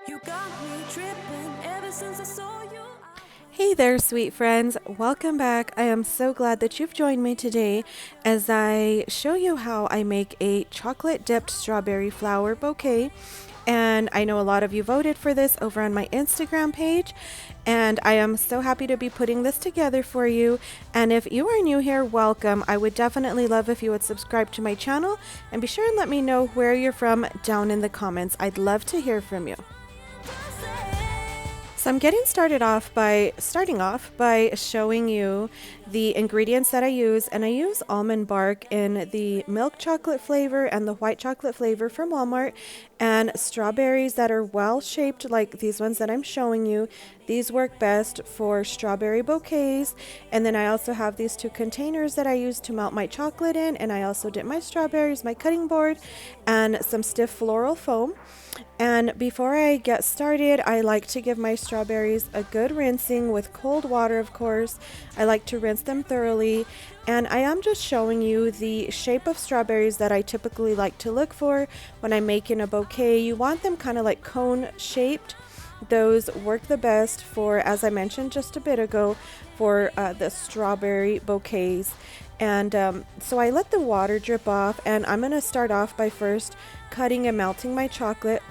You got me tripping ever since I saw you. Hey there, sweet friends. Welcome back. I am so glad that you've joined me today as I show you how I make a chocolate dipped strawberry flower bouquet. And I know a lot of you voted for this over on my Instagram page, and I am so happy to be putting this together for you. And if you are new here, welcome. I would definitely love if you would subscribe to my channel and be sure and let me know where you're from down in the comments. I'd love to hear from you. So I'm getting starting off by showing you the ingredients that I use, and I use almond bark in the milk chocolate flavor and the white chocolate flavor from Walmart, and strawberries that are well shaped like these ones that I'm showing you. These work best for strawberry bouquets. And then I also have these two containers that I use to melt my chocolate in, and I also dip my strawberries, my cutting board, and some stiff floral foam. And before I get started, I like to give my strawberries a good rinsing with cold water, of course. I like to rinse them thoroughly. And I am just showing you the shape of strawberries that I typically like to look for when I'm making a bouquet. You want them kind of like cone shaped. Those work the best for, as I mentioned just a bit ago, for the strawberry bouquets. And so I let the water drip off, and I'm going to start off by first cutting and melting my chocolate.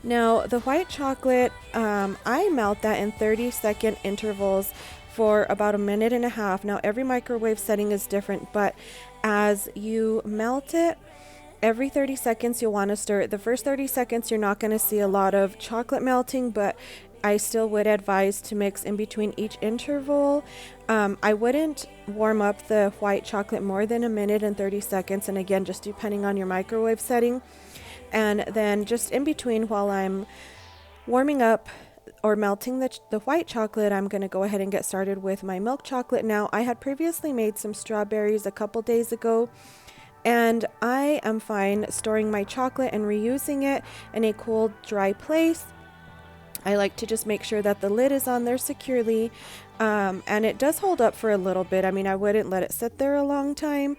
Now, the white chocolate, I melt that in 30-second intervals for about a minute and a half. Now, every microwave setting is different, but as you melt it, every 30 seconds you'll want to stir it. The first 30 seconds you're not going to see a lot of chocolate melting, but I still would advise to mix in between each interval. I wouldn't warm up the white chocolate more than a minute and 30 seconds, and again, just depending on your microwave setting. And then just in between, while I'm warming up or melting the white chocolate, I'm going to go ahead and get started with my milk chocolate. Now, I had previously made some strawberries a couple days ago, and I am fine storing my chocolate and reusing it in a cool, dry place. I like to just make sure that the lid is on there securely, and it does hold up for a little bit. I mean, I wouldn't let it sit there a long time,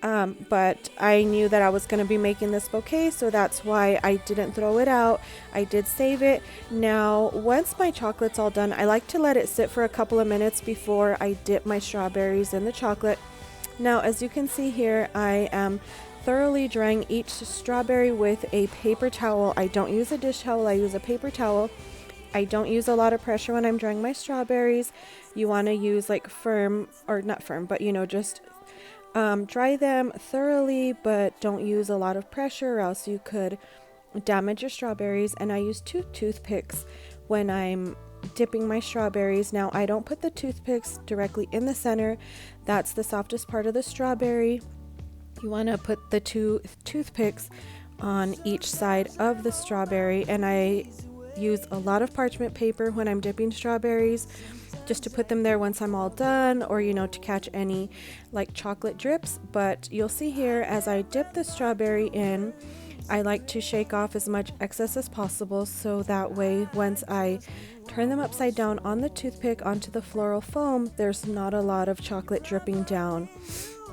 but I knew that I was going to be making this bouquet, so that's why I didn't throw it out. I did save it. Now, once my chocolate's all done, I like to let it sit for a couple of minutes before I dip my strawberries in the chocolate. Now, as you can see here, I am thoroughly drying each strawberry with a paper towel. I don't use a dish towel, I use a paper towel. I don't use a lot of pressure when I'm drying my strawberries. You want to use like firm, or not firm, but just dry them thoroughly, but don't use a lot of pressure or else you could damage your strawberries. And I use two toothpicks when I'm dipping my strawberries. Now, I don't put the toothpicks directly in the center. That's the softest part of the strawberry. You want to put the two toothpicks on each side of the strawberry, and I use a lot of parchment paper when I'm dipping strawberries just to put them there once I'm all done, or to catch any like chocolate drips. But you'll see here, as I dip the strawberry in, I like to shake off as much excess as possible, so that way once I turn them upside down on the toothpick onto the floral foam, there's not a lot of chocolate dripping down.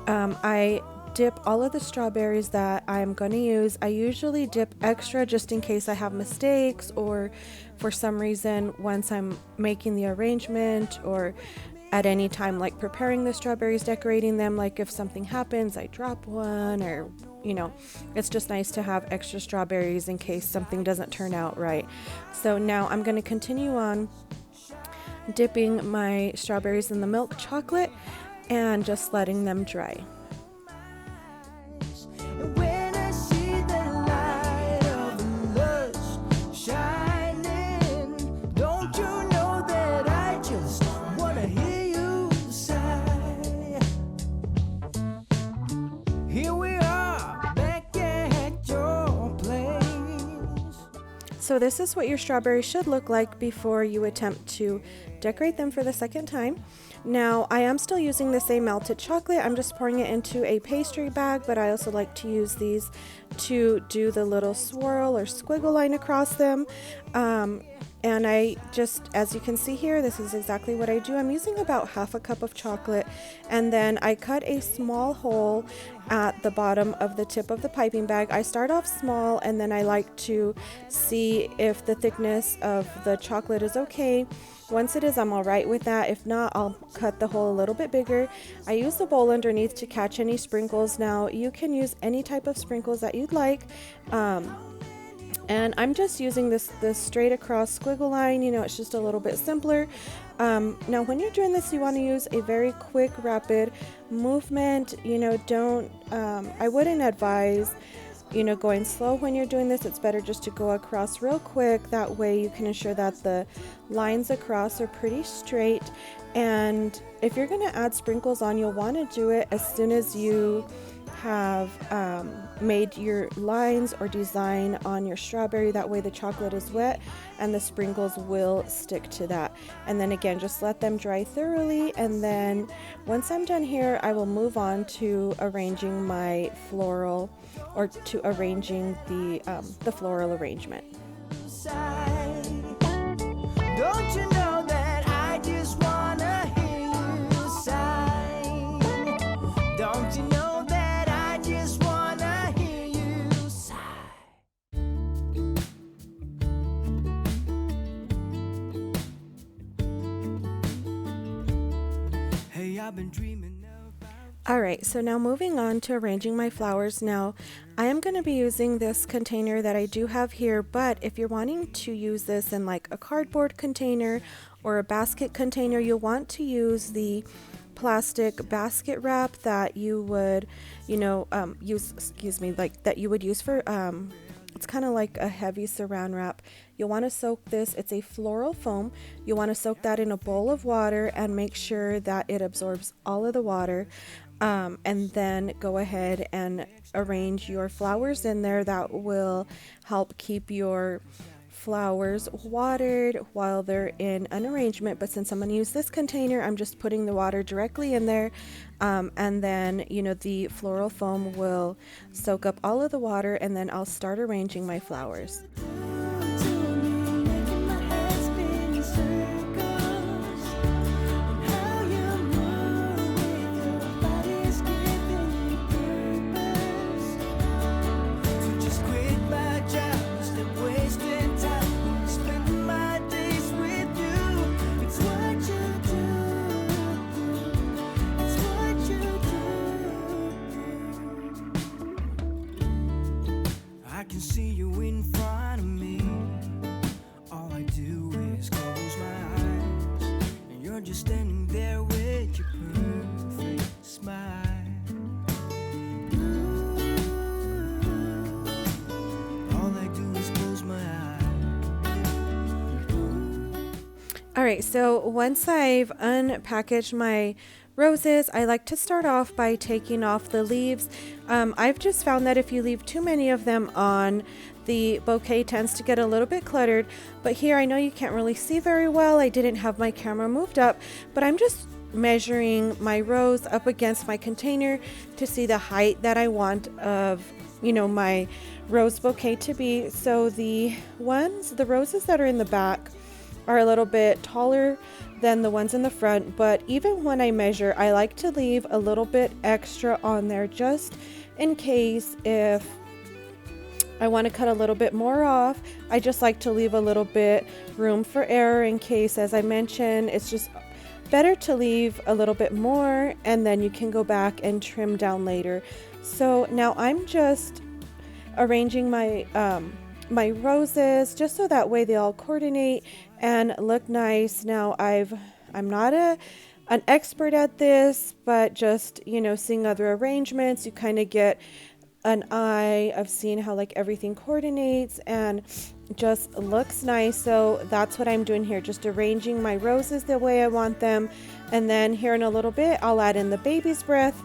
I dip all of the strawberries that I'm going to use. I usually dip extra just in case I have mistakes, or for some reason once I'm making the arrangement, or at any time like preparing the strawberries, decorating them, like if something happens, I drop one, or it's just nice to have extra strawberries in case something doesn't turn out right. So now I'm going to continue on dipping my strawberries in the milk chocolate and just letting them dry. When I see the light of lust shining, don't you know that I just wanna hear you sigh? Here we are, back at your place. So this is what your strawberries should look like before you attempt to decorate them for the second time. Now, I am still using the same melted chocolate. I'm just pouring it into a pastry bag, but I also like to use these to do the little swirl or squiggle line across them. And I just, as you can see here, this is exactly what I do. I'm using about half a cup of chocolate, and then I cut a small hole at the bottom of the tip of the piping bag. I start off small, and then I like to see if the thickness of the chocolate is okay. Once it is, I'm all right with that. If not, I'll cut the hole a little bit bigger. I use the bowl underneath to catch any sprinkles. Now, you can use any type of sprinkles that you'd like. And I'm just using this straight across squiggle line. You know, it's just a little bit simpler. Now, when you're doing this, you want to use a very quick, rapid movement. You know, I wouldn't advise, you know, going slow when you're doing this. It's better just to go across real quick. That way you can ensure that the lines across are pretty straight. And if you're going to add sprinkles on, you'll want to do it as soon as you have made your lines or design on your strawberry. That way the chocolate is wet and the sprinkles will stick to that. And then again, just let them dry thoroughly, and then once I'm done here, I will move on to arranging my floral, or to arranging the floral arrangement. Don't you know that I just wanna hear you sigh? Don't you know that I just wanna hear you sigh? Hey, I've been dreaming about. Alright, so now moving on to arranging my flowers. Now, I am going to be using this container that I do have here, but if you're wanting to use this in like a cardboard container or a basket container, you'll want to use the plastic basket wrap that you would, you know, that you would use for, it's kind of like a heavy saran wrap. You'll want to soak this, it's a floral foam. You'll want to soak that in a bowl of water and make sure that it absorbs all of the water. And then go ahead and arrange your flowers in there. That will help keep your flowers watered while they're in an arrangement. But since I'm going to use this container, I'm just putting the water directly in there. And then, you know, the floral foam will soak up all of the water, and then I'll start arranging my flowers. I can see you in front of me. All I do is close my eyes, and you're just standing there with your perfect smile. All I do is close my eyes. Alright, so once I've unpackaged my roses, I like to start off by taking off the leaves. I've just found that if you leave too many of them on, the bouquet tends to get a little bit cluttered. But here, I know you can't really see very well. I didn't have my camera moved up, but I'm just measuring my rose up against my container to see the height that I want of, you know, my rose bouquet to be. So the roses that are in the back are a little bit taller than the ones in the front, but even when I measure, I like to leave a little bit extra on there just in case if I want to cut a little bit more off. I just like to leave a little bit room for error in case, as I mentioned, it's just better to leave a little bit more, and then you can go back and trim down later. So now I'm just arranging my my roses just so that way they all coordinate and look nice. Now I'm not an expert at this, but just, you know, seeing other arrangements, you kind of get an eye of seeing how like everything coordinates and just looks nice. So that's what I'm doing here, just arranging my roses the way I want them. And then here in a little bit, I'll add in the baby's breath,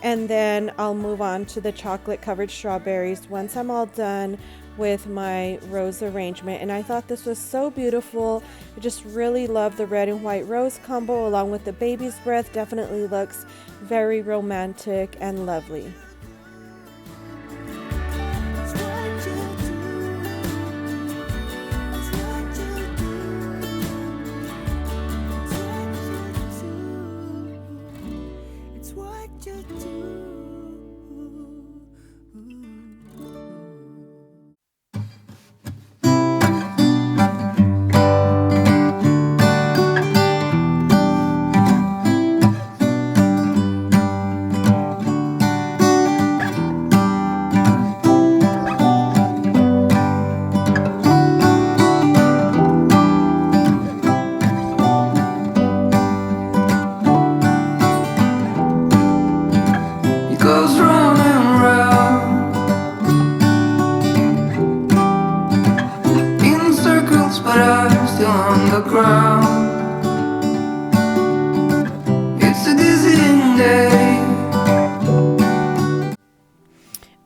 and then I'll move on to the chocolate covered strawberries once I'm all done with my rose arrangement. And I thought this was so beautiful. I just really love the red and white rose combo along with the baby's breath. Definitely looks very romantic and lovely.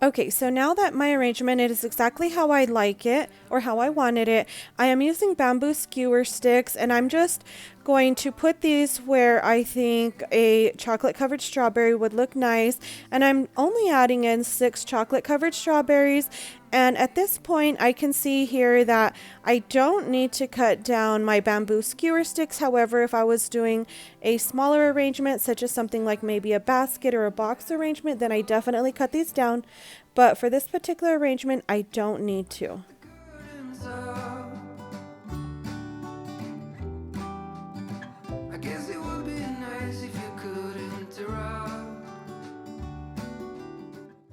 Okay, so now that my arrangement is exactly how I like it or how I wanted it, I am using bamboo skewer sticks, and I'm just going to put these where I think a chocolate covered strawberry would look nice. And I'm only adding in 6 chocolate covered strawberries. And at this point, I can see here that I don't need to cut down my bamboo skewer sticks. However, if I was doing a smaller arrangement, such as something like maybe a basket or a box arrangement, then I definitely cut these down. But for this particular arrangement, I don't need to. Curtains up. I guess it would be nice if you could interrupt.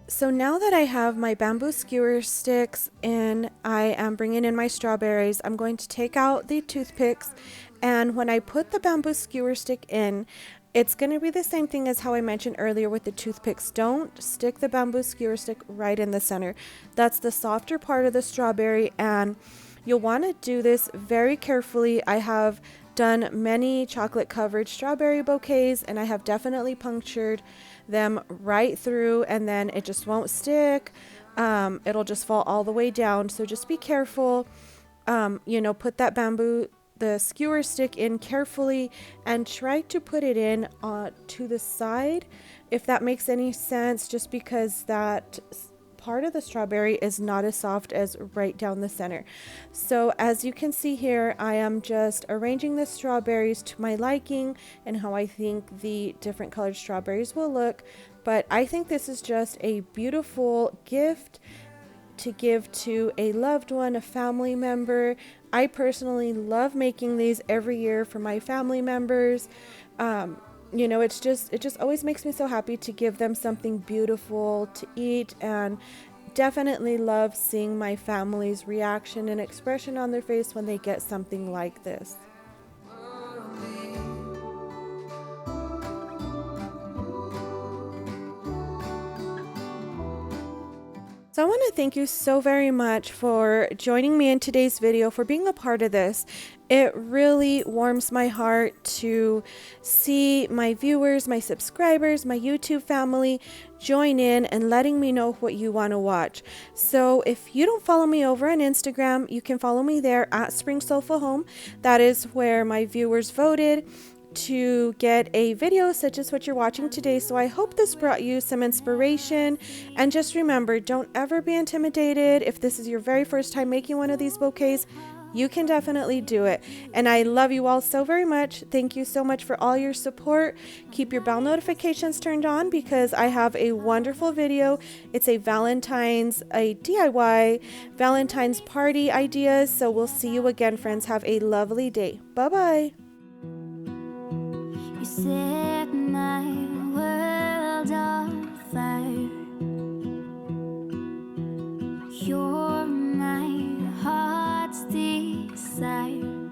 So now that I have my bamboo skewer sticks in, I am bringing in my strawberries. I'm going to take out the toothpicks, and when I put the bamboo skewer stick in, it's going to be the same thing as how I mentioned earlier with the toothpicks. Don't stick the bamboo skewer stick right in the center. That's the softer part of the strawberry, and you'll want to do this very carefully. I have done many chocolate covered strawberry bouquets, and I have definitely punctured them right through, and then it just won't stick. It'll just fall all the way down. So just be careful. Put that the skewer stick in carefully, and try to put it in to the side, if that makes any sense, just because that part of the strawberry is not as soft as right down the center. So as you can see here, I am just arranging the strawberries to my liking and how I think the different colored strawberries will look. But I think this is just a beautiful gift to give to a loved one, a family member. I personally love making these every year for my family members. It just always makes me so happy to give them something beautiful to eat, and definitely love seeing my family's reaction and expression on their face when they get something like this. So I want to thank you so very much for joining me in today's video, for being a part of this. It really warms my heart to see my viewers, my subscribers, my YouTube family join in and letting me know what you want to watch. So if you don't follow me over on Instagram, you can follow me there at Spring Soulful Home. That is where my viewers voted to get a video such as what you're watching today. So I hope this brought you some inspiration, and just remember, don't ever be intimidated. If this is your very first time making one of these bouquets, you can definitely do it. And I love you all so very much. Thank you so much for all your support. Keep your bell notifications turned on, because I have a wonderful video. It's a DIY Valentine's party ideas. So we'll see you again, friends. Have a lovely day. Bye-bye. You set my world on fire. You're my heart's desire.